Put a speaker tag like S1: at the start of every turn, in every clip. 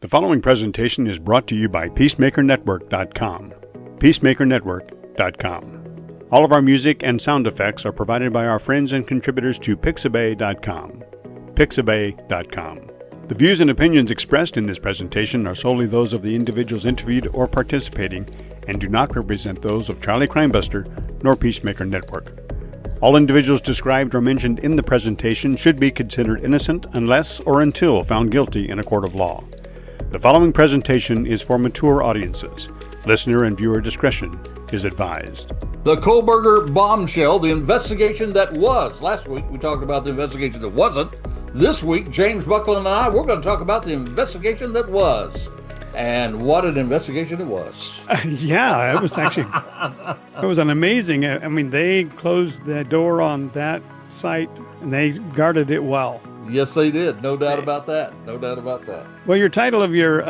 S1: The following presentation is brought to you by PeacemakerNetwork.com. PeacemakerNetwork.com. All of our music and sound effects are provided by our friends and contributors to Pixabay.com. Pixabay.com. The views and opinions expressed in this presentation are solely those of the individuals interviewed or participating and do not represent those of Charlie Crimebuster nor Peacemaker Network. All individuals described or mentioned in the presentation should be considered innocent unless or until found guilty in a court of law. The following presentation is for mature audiences. Listener and viewer discretion is advised.
S2: The Kohberger bombshell, the investigation that was. Last week we talked about the investigation that wasn't. This week, James Buckland and I, we're going to talk about the investigation that was. And what an investigation it was.
S3: Yeah, it was actually, it was an amazing, I mean, they closed the door on that site and they guarded it well.
S2: Yes, they did. No doubt about that. No doubt about that.
S3: Well, your title of your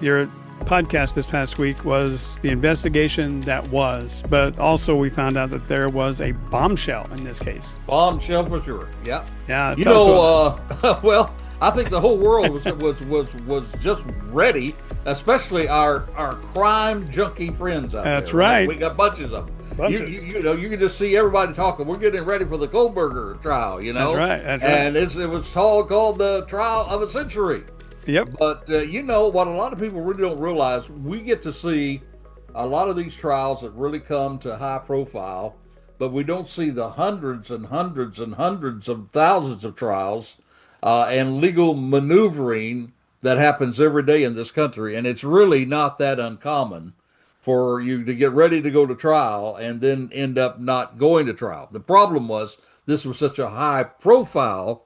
S3: podcast this past week was The Investigation That Was, but also we found out that there was a bombshell in this case.
S2: Bombshell for sure. Yeah.
S3: Yeah.
S2: You know, well, I think the whole world was just ready, especially our crime junkie friends out there.
S3: That's right.
S2: We got bunches of them. You know, you can just see everybody talking. We're getting ready for the Kohberger trial, you know.
S3: That's right.
S2: And it was called the trial of a century.
S3: Yep.
S2: But you know what a lot of people really don't realize, we get to see a lot of these trials that really come to high profile, but we don't see the hundreds and hundreds and hundreds of thousands of trials and legal maneuvering that happens every day in this country. And it's really not that uncommon for you to get ready to go to trial and then end up not going to trial. The problem was this was such a high profile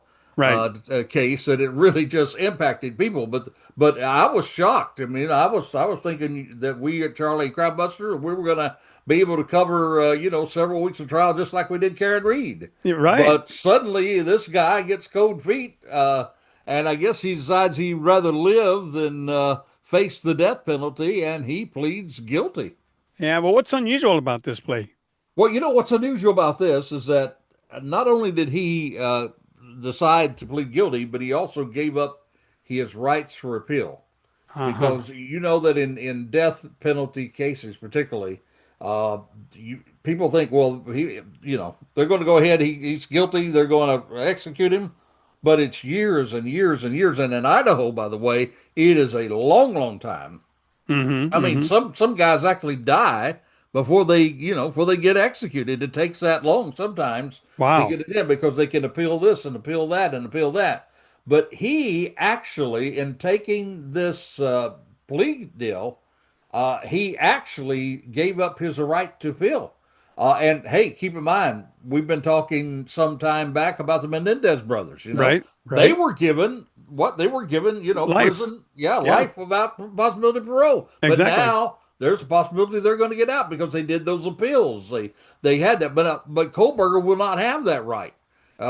S2: case that it really just impacted people. But I was shocked. I mean, I was thinking that we at Charlie Crimebuster, we were going to be able to cover several weeks of trial just like we did Karen Reed.
S3: Right.
S2: But suddenly this guy gets cold feet, and I guess he decides he'd rather live than face the death penalty, and he pleads guilty.
S3: Yeah. Well, what's unusual about this plea?
S2: Well, you know what's unusual about this is that not only did he decide to plead guilty, but he also gave up his rights for appeal. Because you know that in death penalty cases, particularly, people think, well, they're going to go ahead. He's guilty. They're going to execute him. But it's years and years and years. And in Idaho, by the way, it is a long, long time. I mean, some guys actually die before they get executed. It takes that long sometimes to get it in because they can appeal this and appeal that and appeal that. But he actually, in taking this plea deal, he actually gave up his right to appeal. And hey, keep in mind, we've been talking some time back about the Menendez brothers. You know,
S3: right.
S2: They were given life. Prison, life without possibility of parole.
S3: Exactly.
S2: But now there's a possibility they're going to get out because they did those appeals. They had that, but Kohberger will not have that right.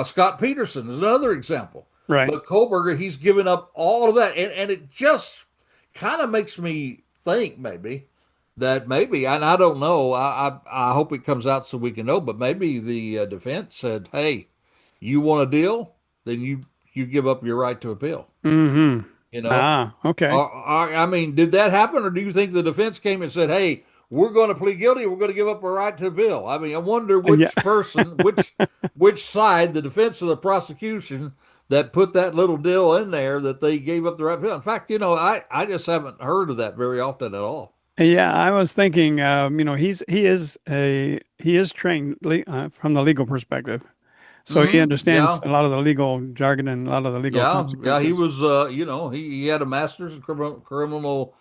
S2: Scott Peterson is another example.
S3: Right.
S2: But Kohberger, he's given up all of that, and it just kind of makes me think and I don't know, I hope it comes out so we can know, but maybe the defense said, hey, you want a deal? Then you give up your right to appeal.
S3: Mm-hmm.
S2: You know?
S3: Okay.
S2: I mean, did that happen, or do you think the defense came and said, hey, we're going to plead guilty, we're going to give up our right to appeal? I mean, I wonder which person, which side, the defense or the prosecution, that put that little deal in there that they gave up the right to appeal. In fact, I just haven't heard of that very often at all.
S3: Yeah, I was thinking, he is trained from the legal perspective, so he understands a lot of the legal jargon and a lot of the legal consequences.
S2: Yeah, he was, he had a master's in criminal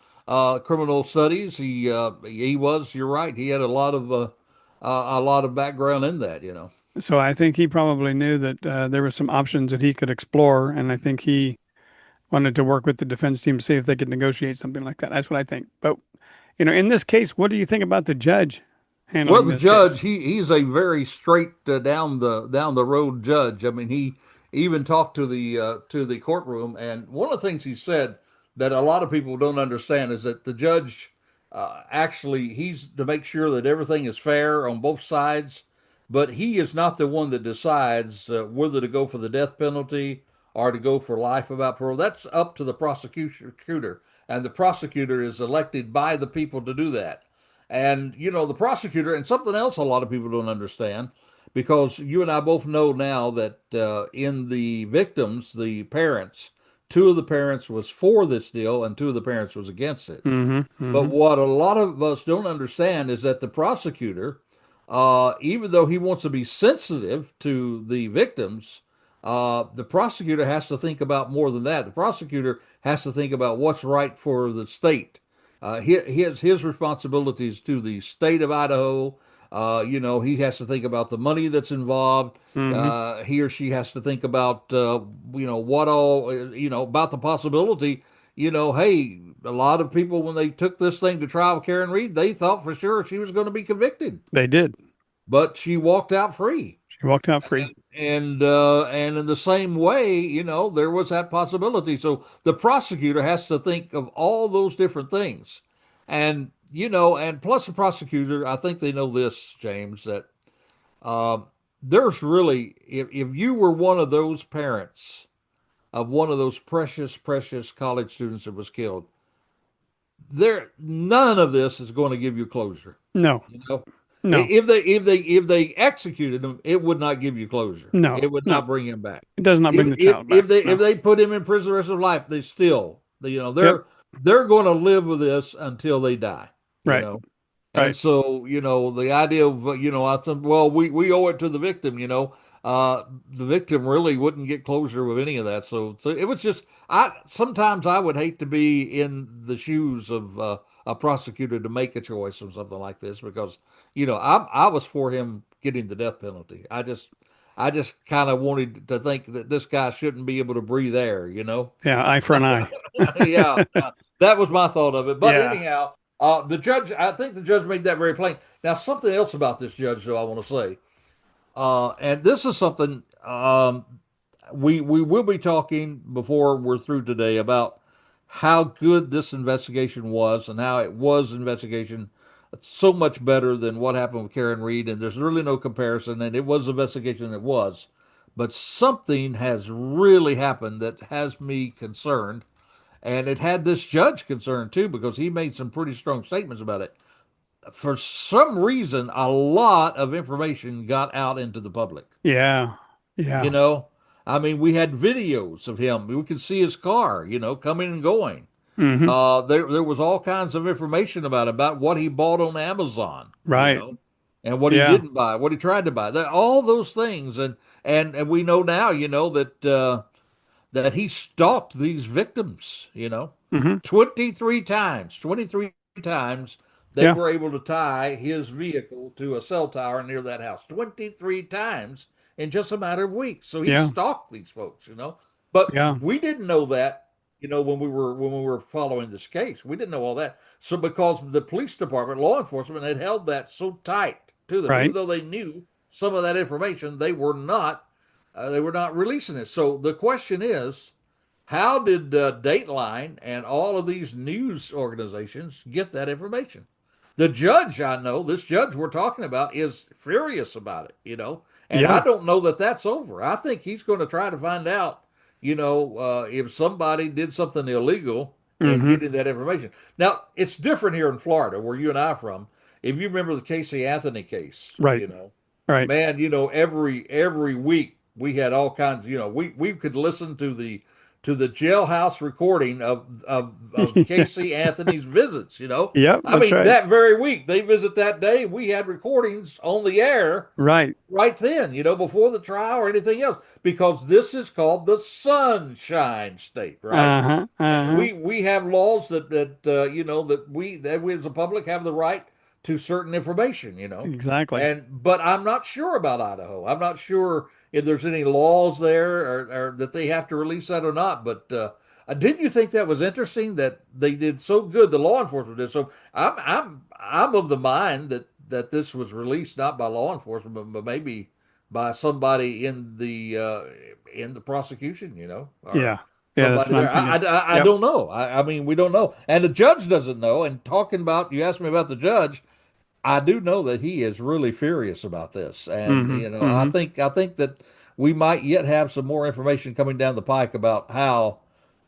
S2: studies. He was. You're right. He had a lot of background in that.
S3: So I think he probably knew that there were some options that he could explore, and I think he wanted to work with the defense team to see if they could negotiate something like that. That's what I think. But in this case, what do you think about the judge handling this case?
S2: Well, the judge, he's a very straight down the road judge. I mean, he even talked to the courtroom, and one of the things he said that a lot of people don't understand is that the judge actually, he's to make sure that everything is fair on both sides, but he is not the one that decides whether to go for the death penalty or to go for life without parole. That's up to the prosecutor, and the prosecutor is elected by the people to do that. And the prosecutor, and something else a lot of people don't understand, because you and I both know now that in the victims, the parents, two of the parents was for this deal, and two of the parents was against it.
S3: Mm-hmm.
S2: But
S3: Mm-hmm.
S2: what a lot of us don't understand is that the prosecutor, even though he wants to be sensitive to the victims, the prosecutor has to think about more than that. The prosecutor has to think about what's right for the state. His responsibilities to the state of Idaho. He has to think about the money that's involved.
S3: Mm-hmm.
S2: He or she has to think about, what all, about the possibility. Hey, a lot of people, when they took this thing to trial with Karen Reed, they thought for sure she was going to be convicted,
S3: They did.
S2: but she walked out free.
S3: She walked out free.
S2: And in the same way, there was that possibility. So the prosecutor has to think of all those different things, and plus the prosecutor, I think they know this, James, that there's really, if you were one of those parents of one of those precious, precious college students that was killed, none of this is going to give you closure.
S3: No,
S2: You know,
S3: no,
S2: if they executed him, it would not give you closure.
S3: no,
S2: It would
S3: no.
S2: not bring him back.
S3: It does not
S2: If
S3: bring the
S2: if
S3: child
S2: if
S3: back.
S2: they if
S3: No.
S2: they put him in prison the rest of his life, they still,
S3: Yep.
S2: they're going to live with this until they die. You
S3: Right.
S2: know, and
S3: Right.
S2: so, the idea of, I think, well, we owe it to the victim, the victim really wouldn't get closure with any of that. So it was just, sometimes I would hate to be in the shoes of a prosecutor to make a choice on something like this, because, I was for him getting the death penalty. I just kind of wanted to think that this guy shouldn't be able to breathe air.
S3: Yeah. Eye for an eye.
S2: Yeah, that was my thought of it. But
S3: Yeah.
S2: anyhow, the judge, I think the judge made that very plain. Now, something else about this judge, though, I want to say, and this is something we will be talking before we're through today about how good this investigation was, and how it was investigation so much better than what happened with Karen Reed, and there's really no comparison, and it was the investigation it was. But something has really happened that has me concerned, and it had this judge concerned too, because he made some pretty strong statements about it. For some reason, a lot of information got out into the public.
S3: Yeah.
S2: You
S3: Yeah.
S2: know, I mean, we had videos of him. We could see his car, coming and going.
S3: Mm-hmm.
S2: There was all kinds of information about what he bought on Amazon,
S3: Right.
S2: and what he
S3: Yeah.
S2: didn't buy, what he tried to buy. All those things, and we know now, that he stalked these victims,
S3: Mm-hmm.
S2: 23 times. 23 times they
S3: Yeah.
S2: were able to tie his vehicle to a cell tower near that house. 23 times in just a matter of weeks. So he
S3: Yeah.
S2: stalked these folks. But
S3: Yeah.
S2: we didn't know that, when we were following this case. We didn't know all that. So because the police department, law enforcement had held that so tight to them, even
S3: Right.
S2: though they knew some of that information, they were not releasing it. So the question is, how did Dateline and all of these news organizations get that information? The judge, I know, this judge we're talking about is furious about it, and I
S3: Yeah.
S2: don't know that that's over. I think he's going to try to find out, if somebody did something illegal in
S3: Mm-hmm.
S2: getting that information. Now, it's different here in Florida, where you and I are from. If you remember the Casey Anthony case,
S3: Right. Right.
S2: man, every week we had all kinds. We could listen to the jailhouse recording of Casey Anthony's visits.
S3: Yep.
S2: I
S3: That's
S2: mean,
S3: right.
S2: that very week they visit that day. We had recordings on the air
S3: Right.
S2: right then, before the trial or anything else, because this is called the Sunshine State, right?
S3: Uh-huh.
S2: And
S3: Uh-huh.
S2: we have laws that we as a public have the right to certain information.
S3: Exactly.
S2: But I'm not sure about Idaho. I'm not sure if there's any laws there, or that they have to release that or not. But didn't you think that was interesting that they did so good? The law enforcement did so. I'm of the mind that this was released not by law enforcement, but maybe by somebody in the prosecution, or
S3: Yeah. Yeah. That's
S2: somebody
S3: what I'm
S2: there. I,
S3: thinking.
S2: I, I
S3: Yep.
S2: don't know. I mean, we don't know. And the judge doesn't know. And talking about, you asked me about the judge, I do know that he is really furious about this. And,
S3: Mm-hmm.
S2: I
S3: Mm-hmm.
S2: think, I think that we might yet have some more information coming down the pike about how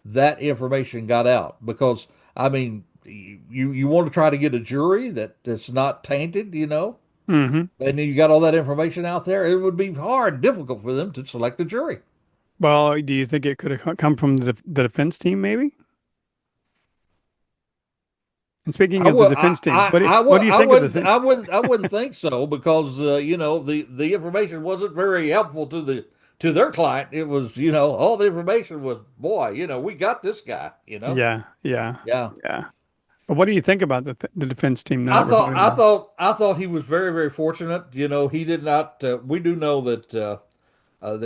S2: that information got out. Because I mean, you want to try to get a jury that's not tainted,
S3: Mm-hmm.
S2: and then you got all that information out there. It would be difficult for them to select a jury.
S3: Well, do you think it could have come from the defense team, maybe? And speaking
S2: I
S3: of the
S2: would,
S3: defense team,
S2: I
S3: what
S2: would,
S3: do you
S2: I
S3: think of
S2: wouldn't,
S3: this?
S2: I wouldn't think so because the information wasn't very helpful to their client. It was all the information was, boy, we got this guy.
S3: Yeah, yeah,
S2: Yeah.
S3: yeah. But what do you think about the defense team now
S2: I
S3: that we're
S2: thought
S3: talking
S2: I
S3: about?
S2: thought I thought he was very very fortunate. He did not. We do know that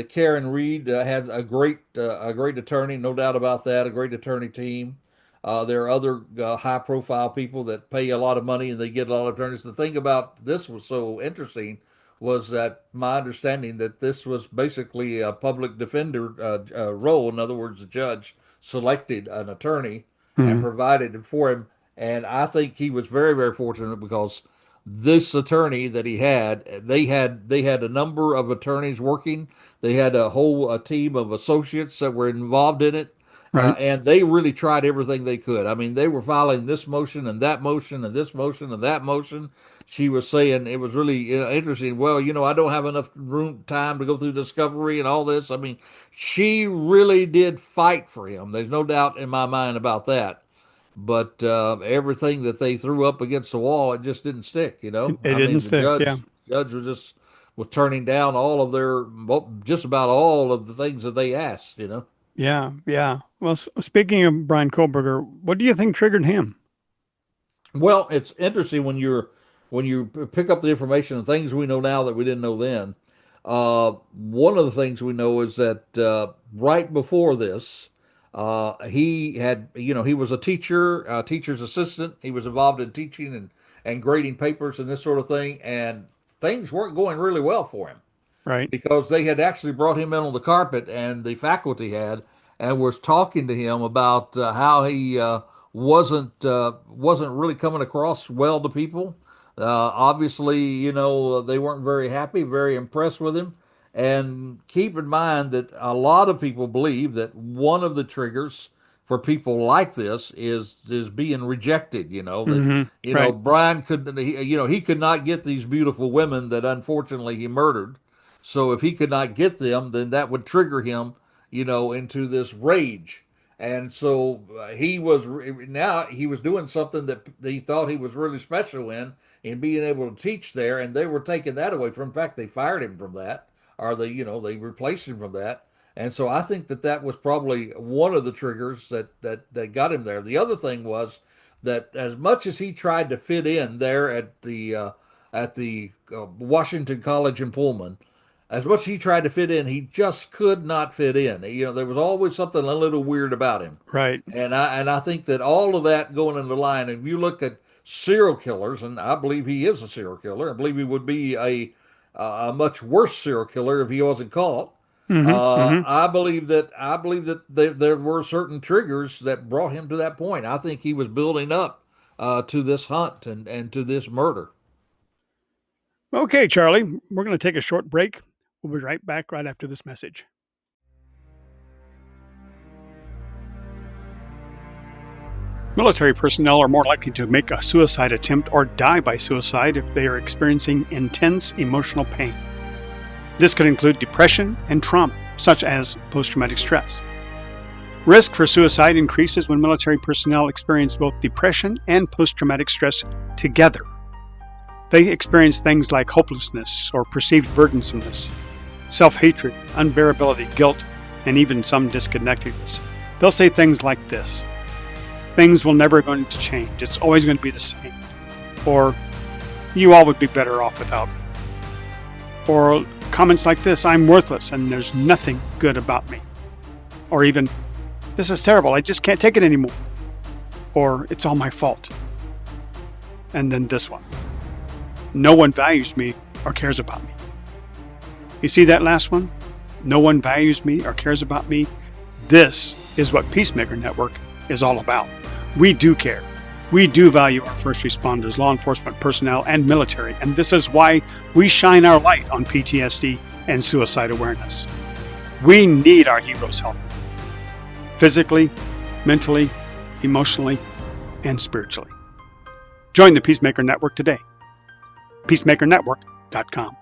S2: Karen Reed had a great attorney, no doubt about that. A great attorney team. There are other high profile people that pay a lot of money and they get a lot of attorneys. The thing about this was so interesting was that my understanding that this was basically a public defender role. In other words, the judge selected an attorney and
S3: Hmm.
S2: provided it for him. And I think he was very, very fortunate because this attorney that he had, they had a number of attorneys working. They had a team of associates that were involved in it,
S3: Right.
S2: and they really tried everything they could. I mean, they were filing this motion and that motion and this motion and that motion. She was saying it was really interesting. Well, I don't have enough time to go through discovery and all this. I mean, she really did fight for him. There's no doubt in my mind about that. But everything that they threw up against the wall, it just didn't stick.
S3: It
S2: I
S3: didn't
S2: mean, the
S3: stick. Yeah.
S2: judge was turning down all of just about all of the things that they asked.
S3: Yeah. Yeah. Well, speaking of Brian Kohberger, what do you think triggered him?
S2: Well, it's interesting when you pick up the information and things we know now that we didn't know then. One of the things we know is that right before this, he was a teacher's assistant. He was involved in teaching and grading papers and this sort of thing, and things weren't going really well for him
S3: Right.
S2: because they had actually brought him in on the carpet, and the faculty had, and was talking to him about how he wasn't really coming across well to people. Obviously, they weren't very happy, very impressed with him. And keep in mind that a lot of people believe that one of the triggers for people like this is being rejected. That
S3: Hmm. Right.
S2: Brian he could not get these beautiful women that unfortunately he murdered. So if he could not get them, then that would trigger him, into this rage. And so now he was doing something that he thought he was really special in being able to teach there, and they were taking that away from him. In fact, they fired him from that, or they replaced him from that. And so I think that was probably one of the triggers that got him there. The other thing was that as much as he tried to fit in there at the Washington College in Pullman, as much as he tried to fit in, he just could not fit in. There was always something a little weird about him.
S3: Right.
S2: And I think that all of that going into line, and if you look at serial killers, and I believe he is a serial killer, I believe he would be a much worse serial killer if he wasn't caught.
S3: Hmm. Hmm.
S2: I believe that there were certain triggers that brought him to that point. I think he was building up to this hunt and to this murder.
S3: Okay, Charlie, we're going to take a short break. We'll be right back right after this message. Military personnel are more likely to make a suicide attempt or die by suicide if they are experiencing intense emotional pain. This could include depression and trauma, such as post-traumatic stress. Risk for suicide increases when military personnel experience both depression and post-traumatic stress together. They experience things like hopelessness or perceived burdensomeness, self-hatred, unbearability, guilt, and even some disconnectedness. They'll say things like this: things will never going to change. It's always going to be the same. Or, you all would be better off without me. Or comments like this: I'm worthless and there's nothing good about me. Or even, this is terrible, I just can't take it anymore. Or, it's all my fault. And then this one: no one values me or cares about me. You see that last one? No one values me or cares about me. This is what Peacemaker Network is all about. We do care. We do value our first responders, law enforcement personnel, and military, and this is why we shine our light on PTSD
S1: and suicide awareness. We need our heroes healthy, physically, mentally, emotionally, and spiritually. Join the Peacemaker Network today. PeacemakerNetwork.com.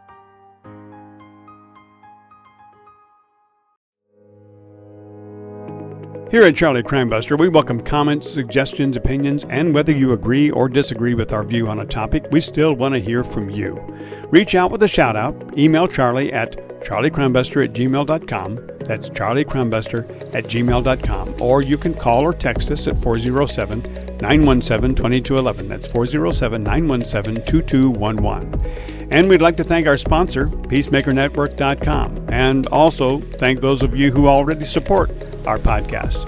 S1: Here at Charlie Crimebuster, we welcome comments, suggestions, opinions, and whether you agree or disagree with our view on a topic, we still want to hear from you. Reach out with a shout-out. Email Charlie at charliecrimebuster@gmail.com. That's charliecrimebuster@gmail.com. Or you can call or text us at 407-917-2211. That's 407-917-2211. And we'd like to thank our sponsor, PeacemakerNetwork.com, and also thank those of you who already support our podcast.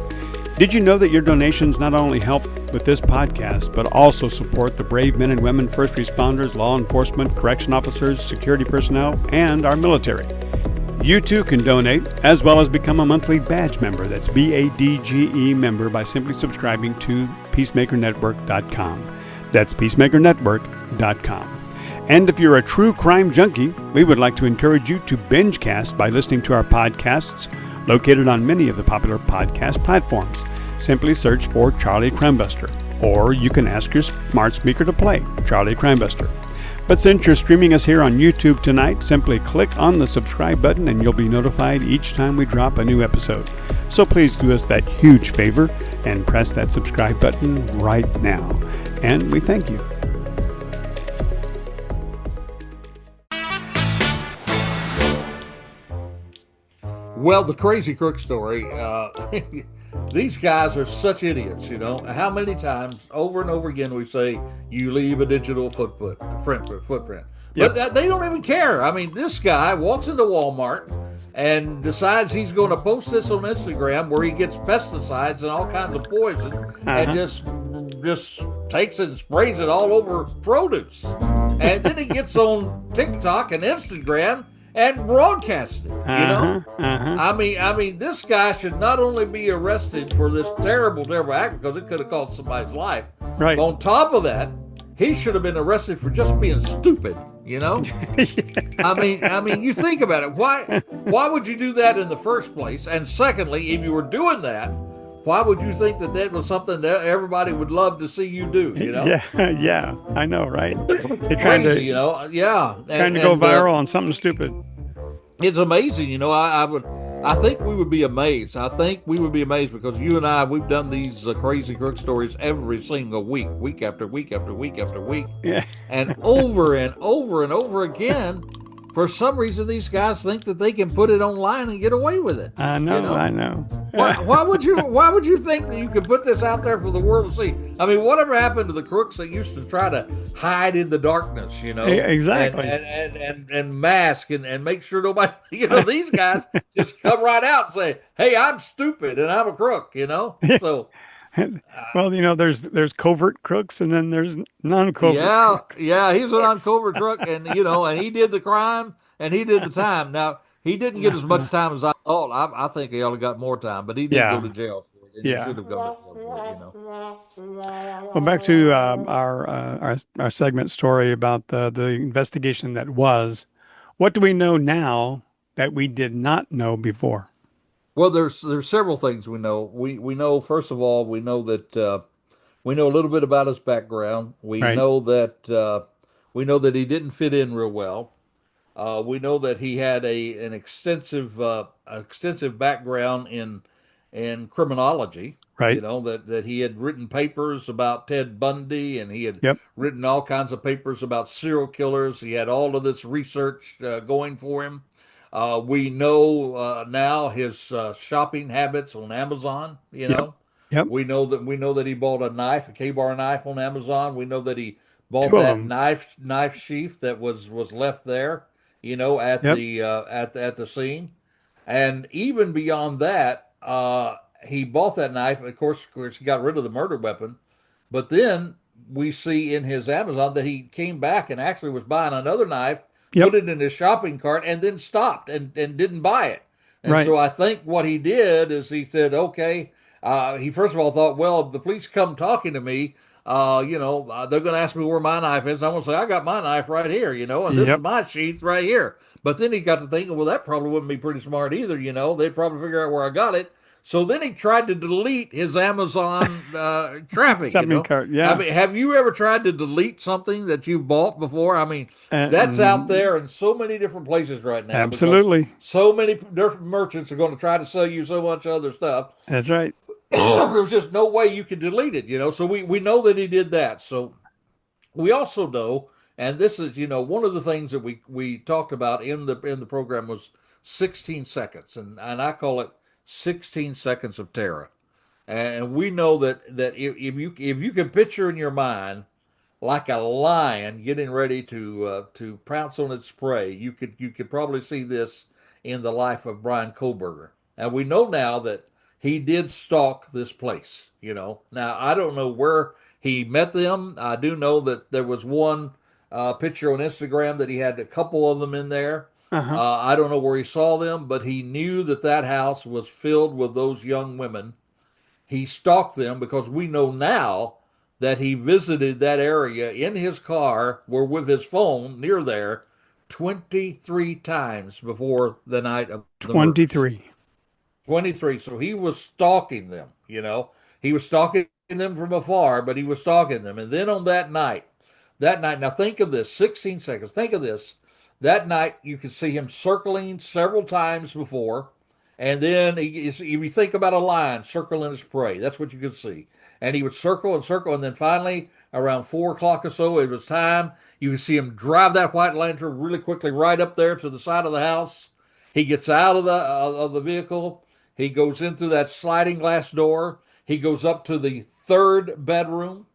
S1: Did you know that your donations not only help with this podcast, but also support the brave men and women, first responders, law enforcement, correction officers, security personnel, and our military? You too can donate, as well as become a monthly badge member. That's BADGE member by simply subscribing to PeacemakerNetwork.com. That's PeacemakerNetwork.com. And if you're a true crime junkie, we would like to encourage you to binge-cast by listening to our podcasts located on many of the popular podcast platforms. Simply search for Charlie Crimebuster, or you can ask your smart speaker to play Charlie Crimebuster. But since you're streaming us here on YouTube tonight, simply click on the subscribe button and you'll be notified each time we drop a new episode. So please do us that huge favor and press that subscribe button right now. And we thank you.
S2: Well, the Crazy Crook story, these guys are such idiots, you know. How many times over and over again we say, you leave a digital footprint.
S1: Yep.
S2: But they don't even care. I mean, this guy walks into Walmart and decides he's going to post this on Instagram where he gets pesticides and all kinds of poison and just takes it and sprays it all over produce. And then he gets on TikTok and Instagram and broadcast it, you know? I mean, this guy should not only be arrested for this terrible, terrible act because it could have cost somebody's life.
S1: Right.
S2: But on top of that, he should have been arrested for just being stupid, you know? I mean, you think about it. Why would you do that in the first place? And secondly, if you were doing that, why would you think that was something that everybody would love to see you do, you know?
S1: Yeah, I know, right? You're
S2: trying to, you know, yeah.
S1: Trying to go viral on something stupid.
S2: It's amazing, you know. I think we would be amazed. I think we would be amazed because you and I, we've done these Crazy Crook stories every single week after week after week after week.
S1: Yeah.
S2: And over and over and over again, for some reason, these guys think that they can put it online and get away with it.
S1: I know, you know? I know.
S2: Why would you think that you could put this out there for the world to see? I mean, whatever happened to the crooks that used to try to hide in the darkness, you know?
S1: Exactly.
S2: And mask and make sure nobody, you know, these guys just come right out and say, hey, I'm stupid and I'm a crook, you know? So.
S1: Well, you know, there's covert crooks and then there's non-covert crooks.
S2: Yeah, he's a non-covert crook, and you know, and he did the crime and he did the time. Now, he didn't get as much time as I thought. I think he ought to got more time, but he didn't go to jail for it. He should have gone to jail for it, you know.
S1: Well, back to our segment story about the investigation that was. What do we know now that we did not know before?
S2: Well, there's several things we know. We know, first of all, we know that we know a little bit about his background. We know that he didn't fit in real well. We know that he had an extensive background in criminology.
S1: Right.
S2: You know, that he had written papers about Ted Bundy, and he had written all kinds of papers about serial killers. He had all of this research going for him. We know now his shopping habits on Amazon. You know, we know that he bought a knife, a K-bar knife on Amazon. We know that he bought that knife sheath that was left there. You know, at the scene, and even beyond that, he bought that knife. Of course, he got rid of the murder weapon, but then we see in his Amazon that he came back and actually was buying another knife. Put it in his shopping cart and then stopped and didn't buy it. And so I think what he did is he said, okay, he first of all thought, well, if the police come talking to me, they're going to ask me where my knife is. I'm going to say, I got my knife right here, and this is
S3: Yep.
S2: my sheath right here. But then he got to thinking, well, that probably wouldn't be pretty smart either. They'd probably figure out where I got it. So then he tried to delete his Amazon traffic.
S3: Shopping cart.
S2: I
S3: Yeah.
S2: mean, have you ever tried to delete something that you've bought before? I mean, that's out
S3: And
S2: there in so many different places right now because
S3: absolutely.
S2: so many different merchants are going to try to sell you so much other stuff.
S3: That's right.
S2: There's just no way you could delete it. So we know that he did that. So we also know, and this is, one of the things that we talked about in the program was 16 seconds, and I call it 16 seconds of terror. And we know that if you can picture in your mind like a lion getting ready to pounce on its prey, you could probably see this in the life of Brian Kohberger. And we know now that he did stalk this place. Now I don't know where he met them. I do know that there was one picture on Instagram that he had a couple of them in there.
S3: Uh-huh.
S2: I don't know where he saw them, but he knew that that house was filled with those young women. He stalked them because we know now that he visited that area in his car or with his phone near there 23 times before the night of the murders.
S3: 23.
S2: 23. So he was stalking them. He was stalking them from afar, but he was stalking them. And then on that night, now think of this 16 seconds. Think of this. That night, you could see him circling several times before. And then if you think about a lion circling his prey, that's what you could see. And he would circle and circle. And then finally, around 4 o'clock or so, it was time. You could see him drive that white lantern really quickly right up there to the side of the house. He gets out of the vehicle. He goes in through that sliding glass door. He goes up to the third bedroom.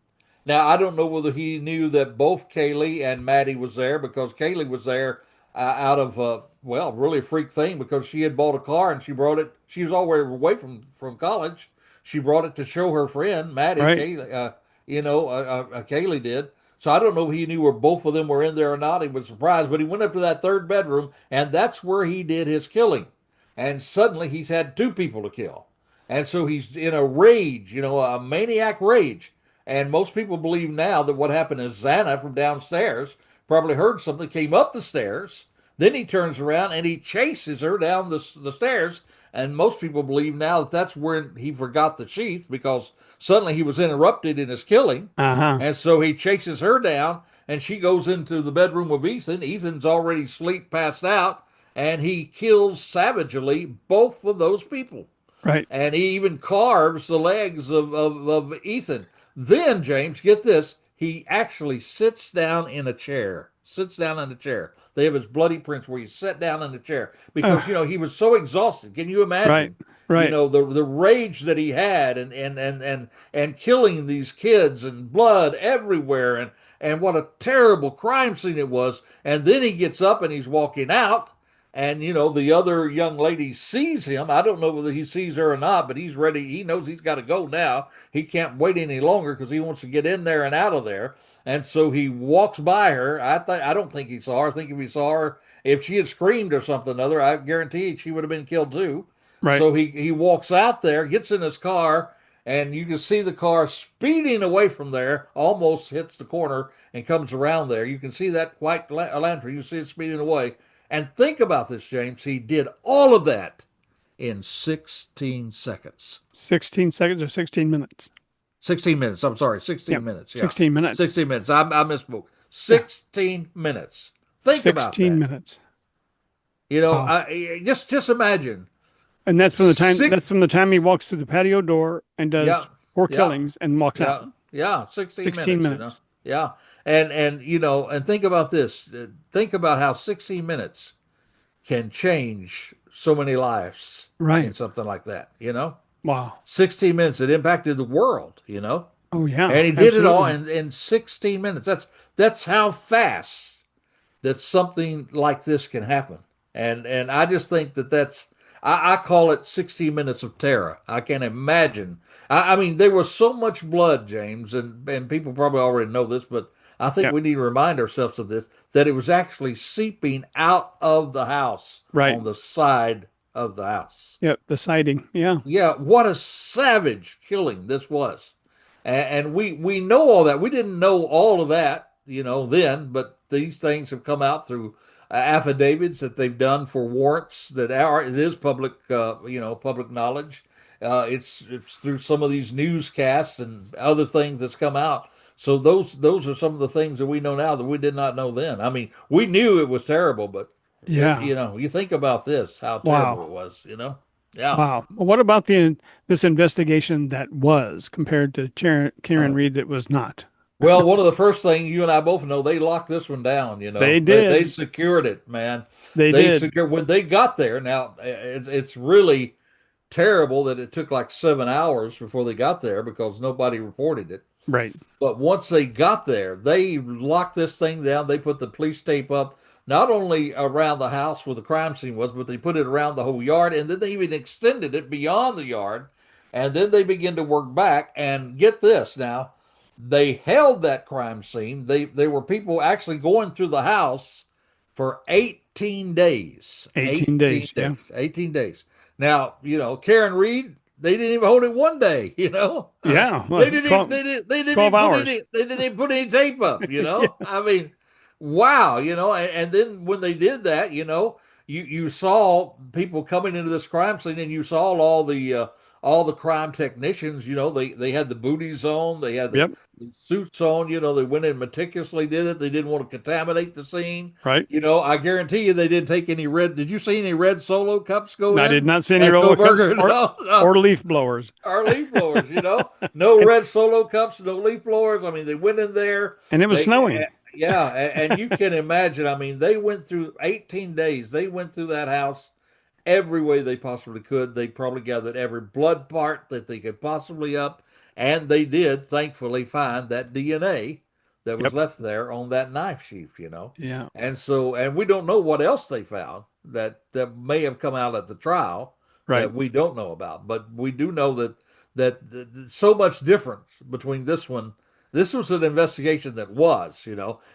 S2: Now, I don't know whether he knew that both Kaylee and Maddie was there because Kaylee was there out of, really a freak thing because she had bought a car and she brought it. She was all the way away from college. She brought it to show her friend, Maddie,
S3: Right.
S2: Kaylee, Kaylee did. So I don't know if he knew where both of them were in there or not. He was surprised, but he went up to that third bedroom and that's where he did his killing. And suddenly he's had two people to kill. And so he's in a rage, a maniac rage. And most people believe now that what happened is Xana from downstairs probably heard something, came up the stairs. Then he turns around and he chases her down the stairs. And most people believe now that that's where he forgot the sheath because suddenly he was interrupted in his killing.
S3: Uh-huh.
S2: And so he chases her down and she goes into the bedroom of Ethan. Ethan's already asleep, passed out, and he kills savagely both of those people.
S3: Right.
S2: And he even carves the legs of Ethan. Then, James, get this, he actually sits down in a chair. Sits down in a chair. They have his bloody prints where he sat down in a chair because, he was so exhausted. Can you
S3: Right.
S2: imagine?
S3: Right.
S2: The rage that he had and killing these kids and blood everywhere and what a terrible crime scene it was. And then he gets up and he's walking out and the other young lady sees him. I don't know whether he sees her or not, but he's ready. He knows he's got to go now. He can't wait any longer because he wants to get in there and out of there. And so he walks by her. I don't think he saw her. I think if he saw her, if she had screamed or something other, I guarantee she would have been killed too.
S3: Right.
S2: So he walks out there, gets in his car, and you can see the car speeding away from there, almost hits the corner and comes around there. You can see that white lantern. You see it speeding away. And think about this, James. He did all of that in 16 seconds.
S3: 16 seconds or 16 minutes?
S2: 16 minutes. I'm sorry, 16
S3: Yep.
S2: minutes. Yeah.
S3: 16 minutes.
S2: 16 minutes. I misspoke. 16 minutes. Think about
S3: 16
S2: that.
S3: minutes. Wow.
S2: Just imagine.
S3: And that's from the time
S2: Six,
S3: that's from the time he walks through the patio door and does
S2: yeah,
S3: four
S2: yeah,
S3: killings and walks
S2: yeah,
S3: out.
S2: yeah. 16
S3: 16
S2: minutes.
S3: minutes.
S2: Yeah. And think about this. Think about how 16 minutes can change so many lives
S3: Right.
S2: in something like that.
S3: Wow.
S2: 16 minutes, it impacted the world.
S3: Oh yeah.
S2: And he did it all
S3: Absolutely.
S2: in 16 minutes. That's how fast that something like this can happen. And I just think I call it 16 minutes of terror. I can't imagine. I mean, there was so much blood, James, and people probably already know this, but I think
S3: Yep.
S2: we need to remind ourselves of this, that it was actually seeping out of the house
S3: Right.
S2: on the side of the house.
S3: Yep. The sighting. Yeah.
S2: Yeah, what a savage killing this was. And we know all that. We didn't know all of that, then, but these things have come out through affidavits that they've done for warrants that are it is public, public knowledge. It's through some of these newscasts and other things that's come out. So those are some of the things that we know now that we did not know then. I mean, we knew it was terrible, but
S3: Yeah.
S2: you think about this, how terrible
S3: Wow.
S2: it was. Yeah.
S3: Wow. Well, what about this investigation that was compared to Karen Reed that was not?
S2: Well, one of the first things you and I both know, they locked this one down.
S3: They
S2: They
S3: did.
S2: secured it, man.
S3: They
S2: They
S3: did.
S2: secured when they got there. Now it's really terrible that it took like 7 hours before they got there because nobody reported it.
S3: Right.
S2: But once they got there, they locked this thing down. They put the police tape up, not only around the house where the crime scene was, but they put it around the whole yard. And then they even extended it beyond the yard. And then they began to work back. And get this now, they held that crime scene. They were people actually going through the house for 18 days.
S3: 18
S2: 18
S3: days. Yeah.
S2: days. 18 days. Now, Karen Reed, they didn't even hold it one day.
S3: Yeah. Well,
S2: They didn't even,
S3: 12,
S2: they didn't
S3: 12
S2: even put
S3: hours.
S2: any they didn't even put any tape up,
S3: Yeah.
S2: I mean, wow, and then when they did that, you saw people coming into this crime scene and you saw all the crime technicians, they had the booties on, they had the
S3: Yep.
S2: suits on, they went in meticulously did it. They didn't want to contaminate the scene.
S3: Right.
S2: I guarantee you they didn't take any red. Did you see any red Solo cups go
S3: I did
S2: in
S3: not see any
S2: at
S3: roller cups
S2: Kohberger? No, no.
S3: or leaf blowers.
S2: Our leaf blowers, no red Solo cups, no leaf blowers. I mean, they went in there.
S3: And it was
S2: They,
S3: snowing.
S2: yeah, and you can imagine. I mean, they went through 18 days. They went through that house every way they possibly could. They probably gathered every blood part that they could possibly up, and they did, thankfully, find that DNA that was
S3: Yep.
S2: left there on that knife sheath.
S3: Yeah.
S2: And we don't know what else they found that may have come out at the trial
S3: Right.
S2: that we don't know about, but we do know that so much difference between this one. This was an investigation that was,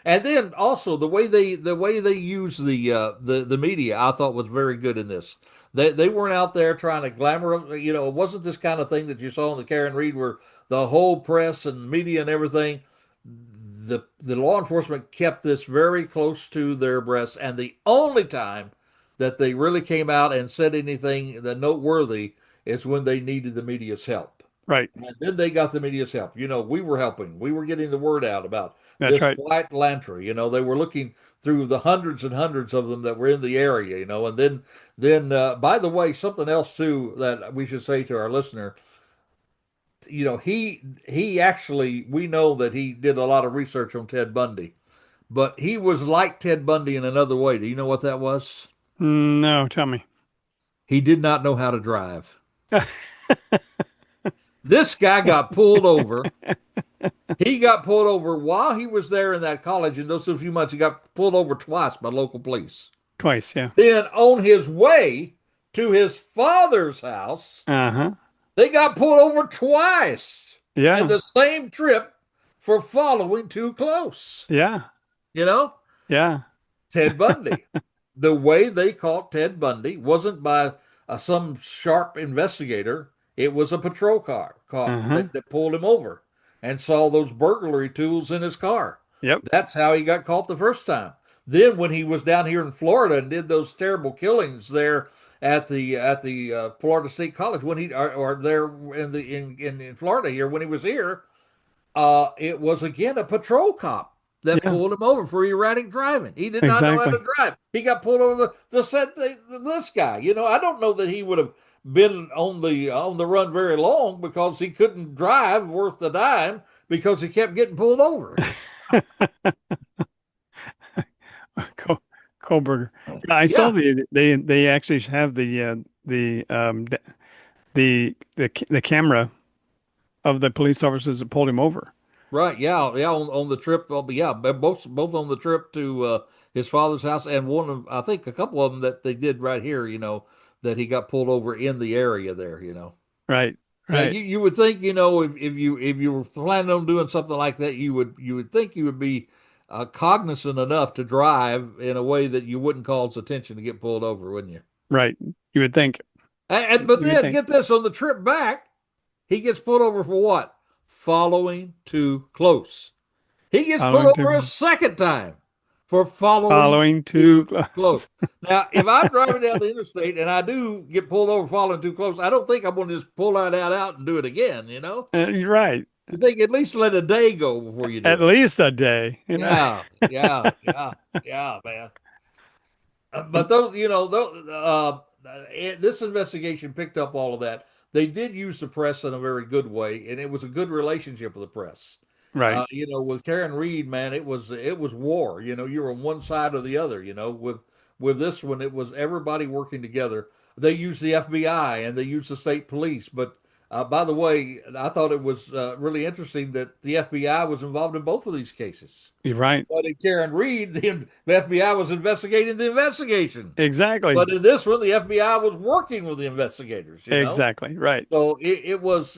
S2: and then also the way they use the media, I thought was very good in this. They weren't out there trying to glamour, it wasn't this kind of thing that you saw in the Karen Reed where the whole press and media and everything. The law enforcement kept this very close to their breasts, and the only time that they really came out and said anything that noteworthy is when they needed the media's help.
S3: Right.
S2: And then they got the media's help. We were helping. We were getting the word out about
S3: That's
S2: this
S3: right.
S2: white lantern. They were looking through the hundreds and hundreds of them that were in the area. And then by the way, something else too that we should say to our listener. He actually, we know that he did a lot of research on Ted Bundy, but he was like Ted Bundy in another way. Do you know what that was?
S3: No, tell me.
S2: He did not know how to drive. This guy got pulled over. He got pulled over while he was there in that college. In those few months, he got pulled over twice by local police.
S3: Twice. Yeah.
S2: Then on his way to his father's house,
S3: Uh-huh.
S2: they got pulled over twice in
S3: Yeah.
S2: the same trip for following too close.
S3: Yeah.
S2: You know,
S3: Yeah.
S2: Ted Bundy. The way they caught Ted Bundy wasn't by some sharp investigator. It was a patrol car
S3: Uh-huh.
S2: that pulled him over and saw those burglary tools in his car.
S3: Yep.
S2: That's how he got caught the first time. Then when he was down here in Florida and did those terrible killings there at the Florida State College when he or there in Florida here when he was here, it was again a patrol cop that
S3: Yeah.
S2: pulled him over for erratic driving. He did not know how
S3: Exactly.
S2: to drive. He got pulled over the set this guy. I don't know that he would have been on the run very long because he couldn't drive worth the dime because he kept getting pulled over.
S3: Col- Kohlberger. Yeah, I saw
S2: Yeah,
S3: they actually have the camera of the police officers that pulled him over.
S2: right. Yeah, yeah. On the trip, yeah, both on the trip to his father's house, and one of I think a couple of them that they did right here. That he got pulled over in the area there.
S3: Right.
S2: Now
S3: Right.
S2: you would think if you were planning on doing something like that you would think you would be cognizant enough to drive in a way that you wouldn't cause attention to get pulled over, wouldn't you?
S3: Right. You would think.
S2: But
S3: You would
S2: then
S3: think.
S2: get this on the trip back, he gets pulled over for what? following too close. He gets pulled
S3: Following
S2: over a
S3: too
S2: second time for following
S3: following too
S2: too close.
S3: close.
S2: Now, if I'm driving down the interstate and I do get pulled over following too close, I don't think I'm going to just pull that out and do it again, you know?
S3: You're right.
S2: You think at least let a day go before you
S3: At
S2: do it.
S3: least a day, you know.
S2: Yeah, yeah, yeah, yeah, man. But those, this investigation picked up all of that. They did use the press in a very good way, and it was a good relationship with the press.
S3: Right.
S2: With Karen Reed, man, it was war. You were on one side or the other. With this one, it was everybody working together. They used the FBI and they used the state police. But by the way, I thought it was really interesting that the FBI was involved in both of these cases.
S3: You're right.
S2: But in Karen Reed, the FBI was investigating the investigation.
S3: Exactly.
S2: But in this one, the FBI was working with the investigators.
S3: Exactly. Right.
S2: So it was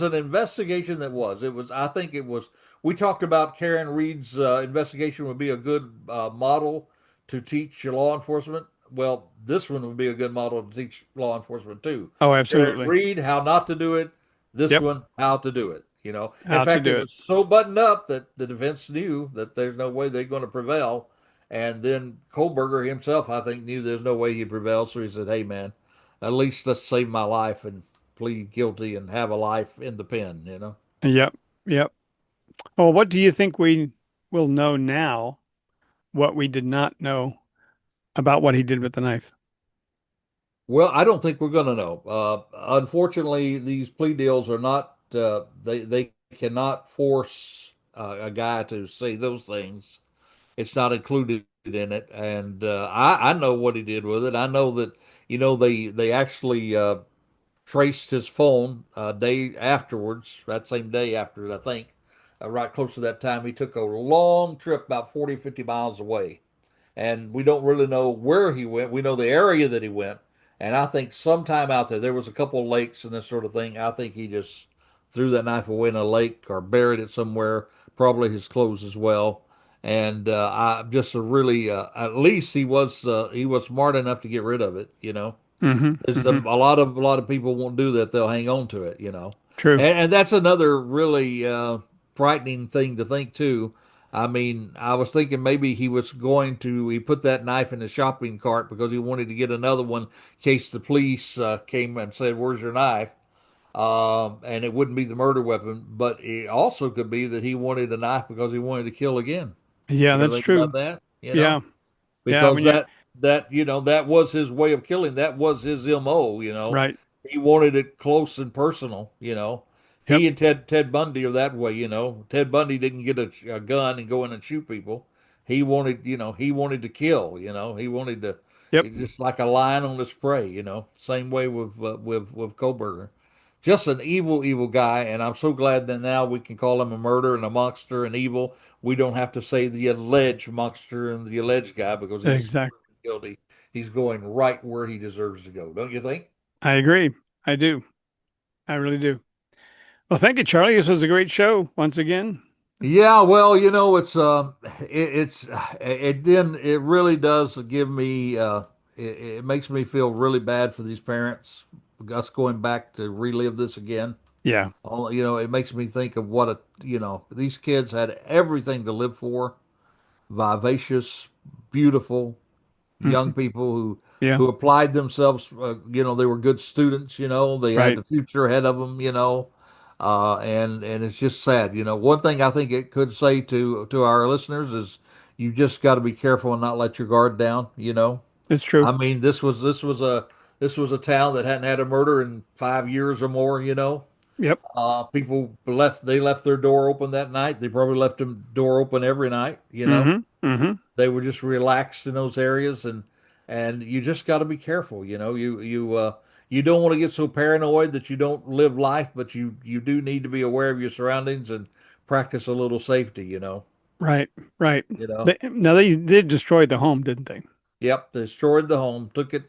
S2: an investigation that was. It was, I think it was, we talked about Karen Reed's investigation would be a good model to teach law enforcement. Well, this one would be a good model to teach law enforcement too.
S3: Oh,
S2: Karen
S3: absolutely.
S2: Reed, how not to do it. This
S3: Yep.
S2: one, how to do it. In
S3: How to
S2: fact,
S3: do
S2: it
S3: it.
S2: was so buttoned up that the defense knew that there's no way they're going to prevail. And then Kohberger himself, I think, knew there's no way he'd prevail. So he said, "Hey, man, at least let's save my life and plead guilty and have a life in the pen."
S3: Yep. Yep. Well, what do you think we will know now, what we did not know about what he did with the knife?
S2: Well, I don't think we're going to know. Unfortunately, these plea deals are not, they cannot force a guy to say those things. It's not included in it. And I know what he did with it. I know that, they actually traced his phone a day afterwards, that same day after, I think, right close to that time. He took a long trip about 40, 50 miles away. And we don't really know where he went. We know the area that he went. And I think sometime out there was a couple of lakes and this sort of thing. I think he just threw that knife away in a lake or buried it somewhere, probably his clothes as well. And I just really, at least he was smart enough to get rid of it.
S3: Mm-hmm.
S2: There's
S3: Mm-hmm.
S2: a lot of people won't do that. They'll hang on to it.
S3: True.
S2: And that's another really frightening thing to think too. I mean, I was thinking maybe he put that knife in the shopping cart because he wanted to get another one in case the police came and said, "Where's your knife?" And it wouldn't be the murder weapon, but it also could be that he wanted a knife because he wanted to kill again.
S3: Yeah,
S2: You ever
S3: that's
S2: think about
S3: true.
S2: that?
S3: Yeah. Yeah.
S2: Because that was his way of killing. That was his MO.
S3: Right.
S2: He wanted it close and personal.
S3: Yep.
S2: He and Ted Bundy are that way. Ted Bundy didn't get a gun and go in and shoot people. He wanted to kill. He wanted to,
S3: Yep.
S2: it's just like a lion on his prey. Same way with Kohberger. Just an evil, evil guy, and I'm so glad that now we can call him a murderer and a monster and evil. We don't have to say the alleged monster and the alleged guy because he's
S3: Exactly.
S2: guilty. He's going right where he deserves to go, don't you think?
S3: I agree. I do. I really do. Well, thank you, Charlie. This was a great show once again.
S2: Yeah, well, it really does give me it makes me feel really bad for these parents, us going back to relive this again.
S3: Yeah.
S2: It makes me think of these kids had everything to live for, vivacious, beautiful
S3: Hmm.
S2: young people who
S3: Yeah.
S2: who applied themselves. They were good students. They had
S3: Right.
S2: the future ahead of them. And it's just sad. One thing I think it could say to our listeners is you just got to be careful and not let your guard down.
S3: It's true.
S2: I mean, this was a town that hadn't had a murder in 5 years or more.
S3: Yep.
S2: People left their door open that night. They probably left the door open every night.
S3: Hmm. Hmm.
S2: They were just relaxed in those areas, and you just got to be careful. You don't want to get so paranoid that you don't live life, but you do need to be aware of your surroundings and practice a little safety.
S3: Right. Right.
S2: You know.
S3: They did destroy the home, didn't they?
S2: Yep, destroyed the home, took it.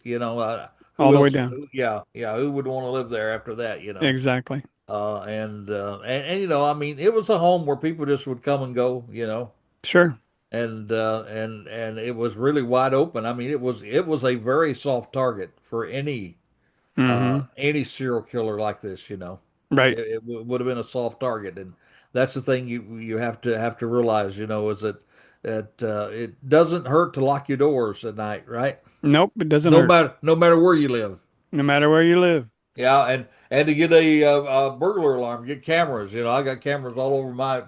S3: All
S2: Who
S3: the way
S2: else?
S3: down.
S2: Yeah, yeah. Who would want to live there after that?
S3: Exactly.
S2: And I mean, it was a home where people just would come and go.
S3: Sure.
S2: And it was really wide open. I mean, it was a very soft target for any
S3: Hmm.
S2: any serial killer like this.
S3: Right.
S2: It would have been a soft target, and that's the thing you have to realize, is that it doesn't hurt to lock your doors at night, right?
S3: Nope, it doesn't
S2: No
S3: hurt.
S2: matter no matter where you live.
S3: No matter where you live.
S2: Yeah, and to get a burglar alarm, get cameras. I got cameras all over my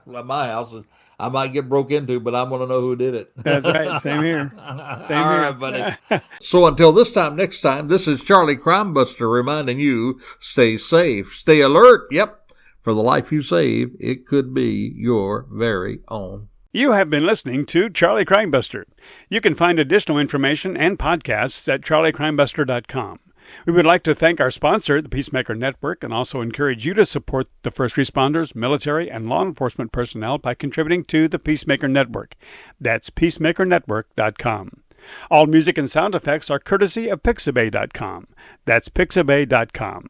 S2: house, and I might get broke into, but I'm gonna know who did it.
S3: That's right. Same here. Same
S2: All
S3: here.
S2: right, buddy. So until next time, this is Charlie Crimebuster reminding you: stay safe, stay alert. Yep, for the life you save, it could be your very own.
S1: You have been listening to Charlie Crimebuster. You can find additional information and podcasts at charliecrimebuster.com. We would like to thank our sponsor, the Peacemaker Network, and also encourage you to support the first responders, military, and law enforcement personnel by contributing to the Peacemaker Network. That's peacemakernetwork.com. All music and sound effects are courtesy of pixabay.com. That's pixabay.com.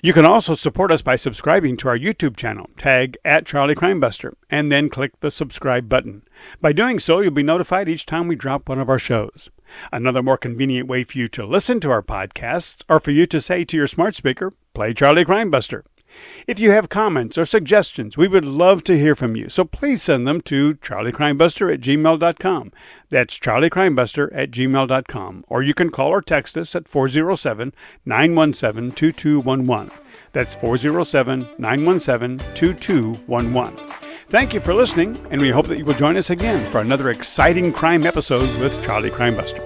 S1: You can also support us by subscribing to our YouTube channel, tag @CharlieCrimebuster, and then click the subscribe button. By doing so, you'll be notified each time we drop one of our shows. Another more convenient way for you to listen to our podcasts, or for you to say to your smart speaker, play Charlie Crimebuster. If you have comments or suggestions, we would love to hear from you, so please send them to charliecrimebuster@gmail.com. That's charliecrimebuster@gmail.com, or you can call or text us at 407-917-2211. That's 407-917-2211. Thank you for listening, and we hope that you will join us again for another exciting crime episode with Charlie Crimebuster.